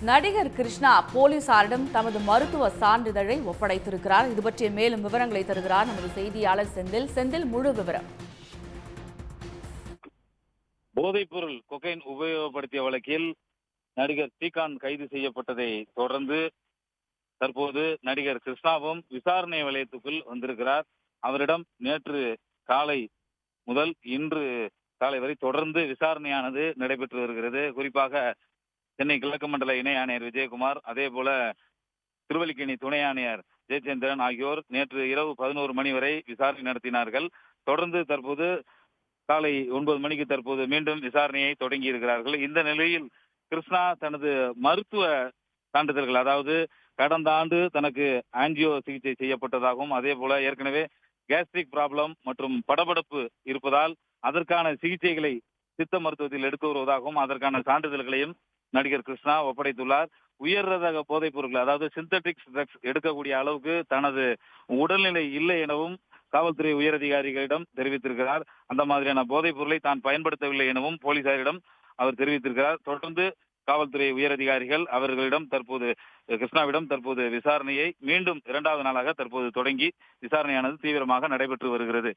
நடிகர் கிருஷ்ணா போலீசாரிடம் தமது மருத்துவ சான்றிதழை ஒப்படைத்திருக்கிறார். இது பற்றிய மேலும் விவரங்களை தருகிறார் நமது செய்தியாளர் செந்தில். செந்தில், முழு விவரம். போதைப்பொருள் கொகைன் உபயோகப்படுத்திய வழக்கில் நடிகர் ஸ்ரீகாந்த் கைது செய்யப்பட்டதை தொடர்ந்து தற்போது நடிகர் கிருஷ்ணாவும் விசாரணை வலயத்துக்குள் வந்திருக்கிறார். அவரிடம் நேற்று காலை முதல் இன்று காலை வரை தொடர்ந்து விசாரணையானது நடைபெற்று வருகிறது. குறிப்பாக சென்னை கிழக்கு மண்டல இணை ஆணையர் விஜயகுமார், அதே போல திருவல்லிக்கேணி துணை ஆணையர் ஜெயச்சந்திரன் ஆகியோர் நேற்று இரவு 11 மணி வரை விசாரணை நடத்தினார்கள். தொடர்ந்து தற்போது காலை 9 மணிக்கு தற்போது மீண்டும் விசாரணையை தொடங்கி இருக்கிறார்கள். இந்த நிலையில் கிருஷ்ணா தனது மருத்துவ சான்றிதழ்கள், அதாவது கடந்த ஆண்டு தனக்கு ஆன்ஜியோ சிகிச்சை செய்யப்பட்டதாகவும், அதே போல ஏற்கனவே கேஸ்ட்ரிக் ப்ராப்ளம் மற்றும் படபடப்பு இருப்பதால் அதற்கான சிகிச்சைகளை சித்த மருத்துவத்தில் எடுத்து வருவதாகவும் அதற்கான சான்றிதழ்களையும் நடிகர் கிருஷ்ணா ஒப்படைத்துள்ளார். உயர் ரக போதைப் பொருட்கள், அதாவது சிந்தட்டிக் ட்ரக்ஸ் எடுக்கக்கூடிய அளவுக்கு தனது உடல்நிலை இல்லை எனவும் காவல்துறை உயரதிகாரிகளிடம் தெரிவித்திருக்கிறார். அந்த மாதிரியான போதைப் பொருளை தான் பயன்படுத்தவில்லை எனவும் போலீசாரிடம் அவர் தெரிவித்திருக்கிறார். தொடர்ந்து காவல்துறை உயரதிகாரிகள் அவர்களிடம் தற்போது கிருஷ்ணாவிடம் தற்போது விசாரணையை மீண்டும் 2வது நாளாக தற்போது தொடங்கி விசாரணையானது தீவிரமாக நடைபெற்று வருகிறது.